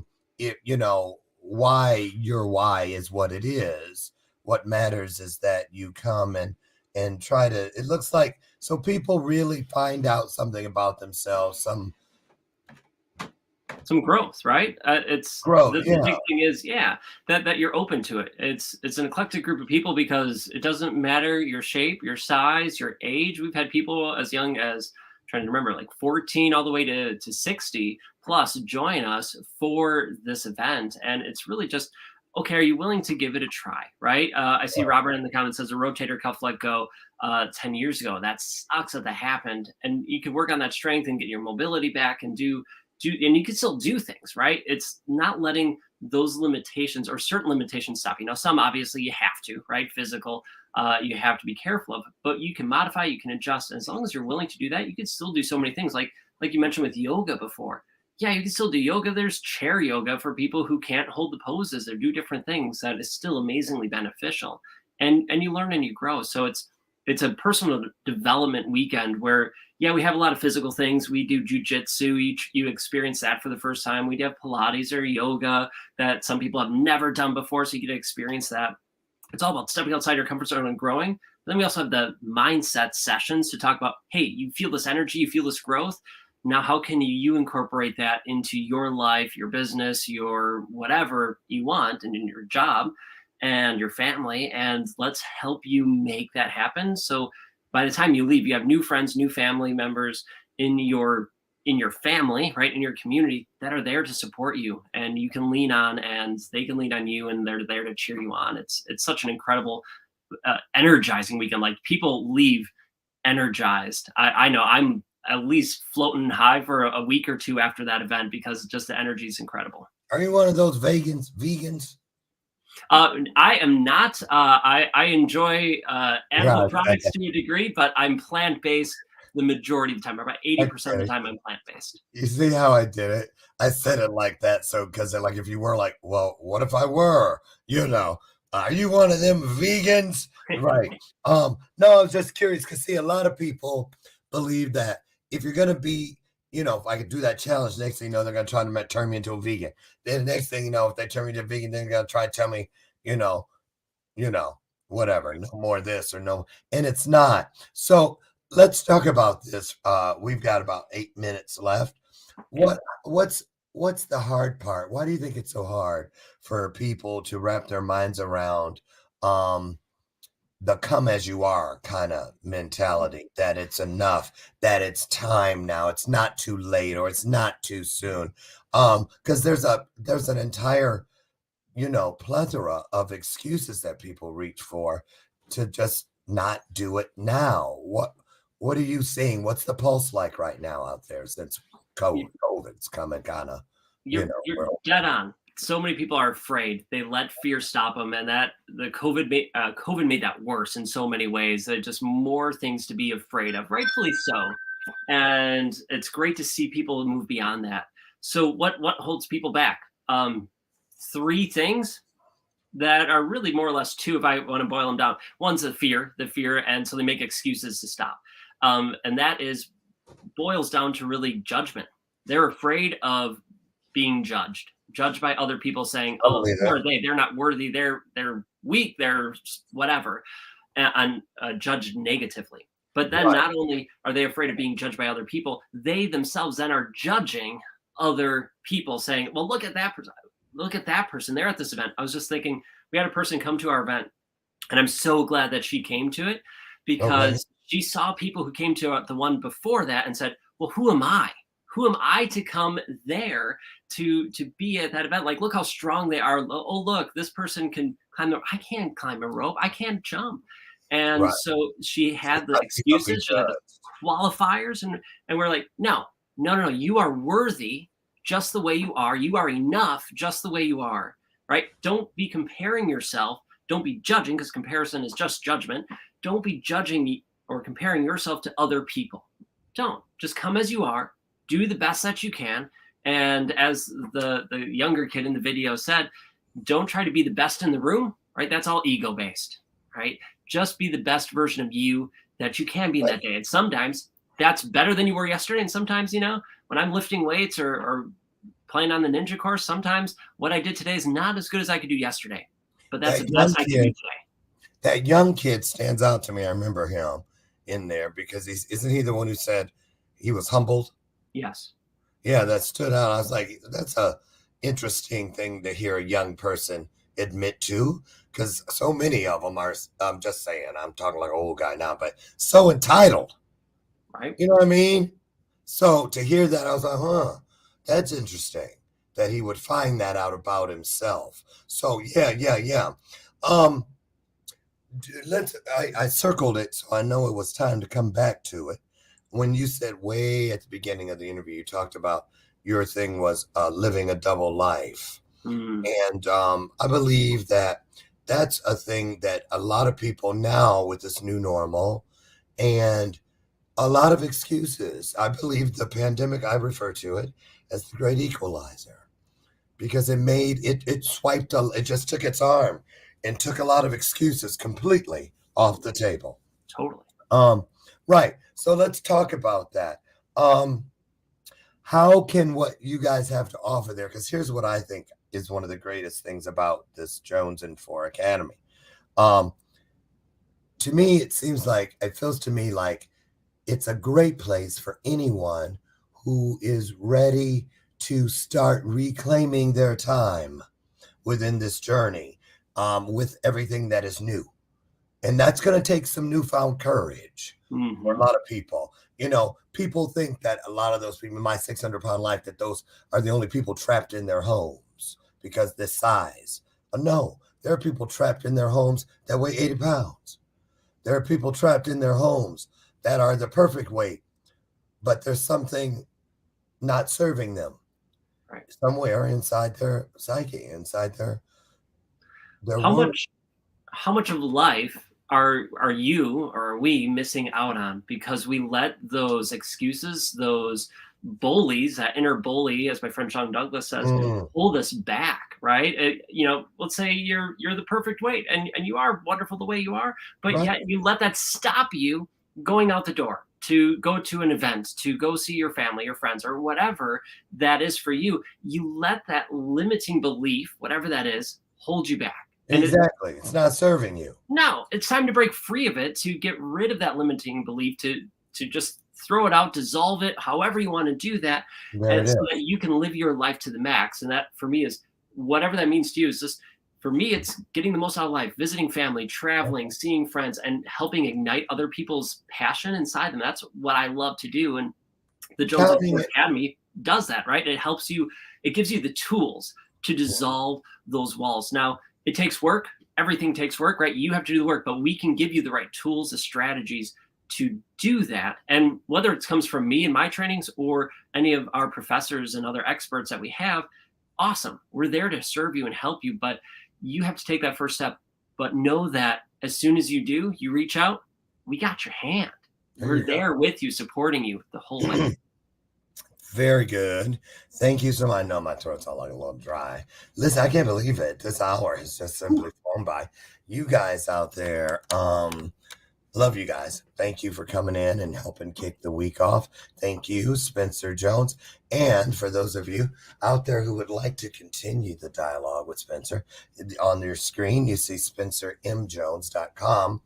your why is what it is. What matters is that you come and try to, it looks like, so people really find out something about themselves, some growth, right? It's growth. The big thing is, that you're open to it. It's an eclectic group of people because it doesn't matter your shape, your size, your age. We've had people as young as, trying to remember, like 14 all the way to 60 plus join us for this event. And it's really just, okay, are you willing to give it a try, right? I see Robert in the comments says a rotator cuff let go 10 years ago. That sucks that happened. And you could work on that strength and get your mobility back and and you can still do things, right? It's not letting those limitations or certain limitations stop you. Now, some obviously you have to, right? Physical, you have to be careful of, but you can modify, you can adjust. And as long as you're willing to do that, you can still do so many things. Like you mentioned with yoga before. yeah, you can still do yoga. There's chair yoga for people who can't hold the poses or do different things that is still amazingly beneficial. And you learn and you grow. So it's a personal development weekend where, yeah, we have a lot of physical things. We do jujitsu. You experience that for the first time. We have Pilates or yoga that some people have never done before, so you get to experience that. It's all about stepping outside your comfort zone and growing. Then we also have the mindset sessions to talk about, hey, you feel this energy, you feel this growth. Now, how can you incorporate that into your life, your business, your whatever you want, and in your job and your family? And let's help you make that happen. So by the time you leave, you have new friends, new family members in your family, right, in your community that are there to support you, and you can lean on, and they can lean on you, and they're there to cheer you on. It's such an incredible, energizing weekend. Like, people leave energized. I know I'm at least floating high for a week or two after that event because just the energy is incredible. Are you one of those vegans? I am not. I enjoy animal Right. products to a degree, but I'm plant-based the majority of the time. About 80% of the Okay. time, I'm plant-based. You see how I did it? I said it like that. So, because like, if you were like, well, what if I were, are you one of them vegans? Right. No, I was just curious because see, a lot of people believe that if you're going to be, if I could do that challenge, next thing you know, they're going to try to turn me into a vegan. Then the next thing you know, if they turn me into a vegan, then they're going to try to tell me, whatever, no more of this or no. And it's not. So let's talk about this. We've got about 8 minutes left. What's the hard part? Why do you think it's so hard for people to wrap their minds around the come as you are kind of mentality, that it's enough, that it's time now, it's not too late, or it's not too soon? Because there's an entire plethora of excuses that people reach for to just not do it now. What are you seeing? What's the pulse like right now out there since COVID's coming kind of, You're dead on. So many people are afraid. They let fear stop them, and that the COVID made that worse in so many ways. There's just more things to be afraid of, rightfully so. And it's great to see people move beyond that. So what holds people back? 3 things that are really more or less 2, if I want to boil them down. One's the fear, and so they make excuses to stop. And that boils down to really judgment. They're afraid of being judged by other people, saying, "Oh, who are they? They're not worthy. They're weak. They're whatever," and judged negatively. But then not only are they afraid of being judged by other people, they themselves then are judging other people, saying, "Well, look at that person. Look at that person. They're at this event." I was just thinking, we had a person come to our event, and I'm so glad that she came to it because she saw people who came to the one before that and said, "Well, who am I? Who am I to come there to be at that event? Like, look how strong they are. Oh, look, this person can climb. I can't climb a rope. I can't jump." And so she had the excuses, she had the qualifiers, and we're like, no, you are worthy just the way you are. You are enough just the way you are, right? Don't be comparing yourself. Don't be judging, because comparison is just judgment. Don't be judging or comparing yourself to other people. Don't. Just come as you are. Do the best that you can. And as the younger kid in the video said, don't try to be the best in the room, right? That's all ego based, right? Just be the best version of you that you can be in that day. And sometimes that's better than you were yesterday. And sometimes, when I'm lifting weights or playing on the ninja course, sometimes what I did today is not as good as I could do yesterday. But that's the best I can do today. That young kid stands out to me. I remember him in there because isn't he the one who said he was humbled? Yes. Yeah, that stood out. I was like, that's a interesting thing to hear a young person admit to, because so many of them are, I'm just saying, I'm talking like an old guy now, but so entitled. Right. You know what I mean? So to hear that, I was like, that's interesting that he would find that out about himself. So yeah. I circled it, so I know it was time to come back to it. When you said way at the beginning of the interview, you talked about your thing was living a double life. And I believe that that's a thing that a lot of people now with this new normal and a lot of excuses. I believe the pandemic, I refer to it as the great equalizer, because it swiped, it just took its arm and took a lot of excuses completely off the table. Totally. Right. So let's talk about that. How can what you guys have to offer there? Because here's what I think is one of the greatest things about this Jones and Four Academy. To me, it feels to me like it's a great place for anyone who is ready to start reclaiming their time within this journey, with everything that is new. And that's going to take some newfound courage for a lot of people. You know, people think that a lot of those people in my 600-pound life, that those are the only people trapped in their homes because this size. No, there are people trapped in their homes that weigh 80 pounds. There are people trapped in their homes that are the perfect weight, but there's something not serving them somewhere inside their psyche, inside their how much of life are you or are we missing out on because we let those excuses, those bullies, that inner bully, as my friend Sean Douglas says, hold us back, right? Let's say you're the perfect weight and you are wonderful the way you are, but yet you let that stop you going out the door to go to an event, to go see your family, your friends, or whatever that is for you. You let that limiting belief, whatever that is, hold you back. Exactly. It's not serving you. No, it's time to break free of it, to get rid of that limiting belief, to just throw it out, dissolve it, however you want to do that, and so that you can live your life to the max. And that for me is whatever that means to you. Is just, for me, it's getting the most out of life, visiting family, traveling, seeing friends, and helping ignite other people's passion inside them. That's what I love to do. And the Jones Academy does that, right? It helps you, it gives you the tools to dissolve those walls. Now, it takes work. Everything takes work, right? You have to do the work, but we can give you the right tools, the strategies to do that. And whether it comes from me and my trainings or any of our professors and other experts that we have, awesome. We're there to serve you and help you, but you have to take that first step. But know that as soon as you do, you reach out, we got your hand. We're there with you, supporting you the whole way. Very good. Thank you so much. I know my throat's all like a little dry. Listen, I can't believe it. This hour has just simply flown by. You guys out there, love you guys. Thank you for coming in and helping kick the week off. Thank you, Spencer Jones. And for those of you out there who would like to continue the dialogue with Spencer, on your screen, you see SpencerMJones.com.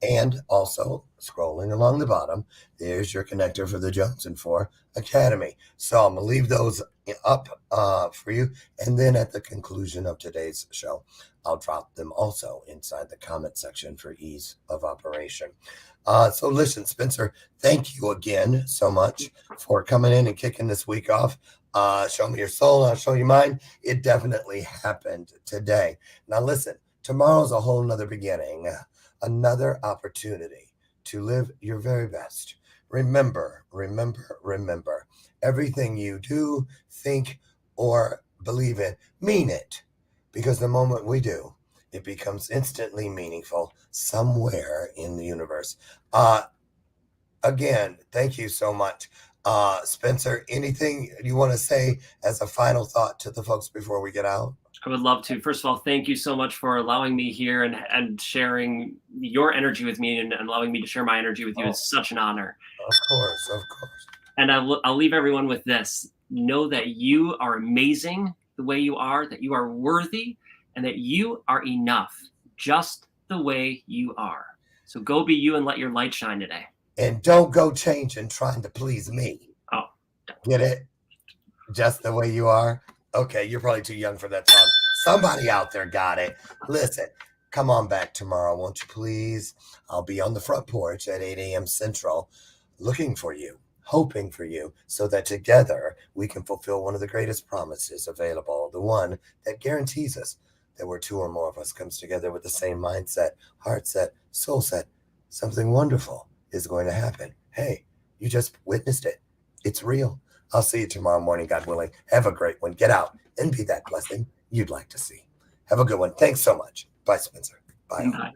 And also, scrolling along the bottom, there's your connector for the Jones and Four Academy. So I'm going to leave those up for you. And then at the conclusion of today's show, I'll drop them also inside the comment section for ease of operation. So listen, Spencer, thank you again so much for coming in and kicking this week off. Show me your soul, I'll show you mine. It definitely happened today. Now listen, tomorrow's a whole nother beginning, another opportunity to live your very best. Remember, everything you do, think, or believe in, mean it. Because the moment we do, it becomes instantly meaningful somewhere in the universe. Again, thank you so much. Spencer, anything you want to say as a final thought to the folks before we get out? I would love to. First of all, thank you so much for allowing me here and sharing your energy with me and allowing me to share my energy with you. It's such an honor. Of course. And I'll leave everyone with this. Know that you are amazing the way you are, that you are worthy, and that you are enough just the way you are. So go be you and let your light shine today. And don't go changing trying to please me. Oh. Get it? Just the way you are? Okay, you're probably too young for that song. Somebody out there got it. Listen, come on back tomorrow, won't you please? I'll be on the front porch at 8 a.m. Central looking for you, hoping for you, so that together we can fulfill one of the greatest promises available, the one that guarantees us that where two or more of us comes together with the same mindset, heart set, soul set, something wonderful is going to happen. Hey, you just witnessed it. It's real. I'll see you tomorrow morning, God willing. Have a great one. Get out and be that blessing you'd like to see. Have a good one. Thanks so much. Bye, Spencer. Bye. Bye.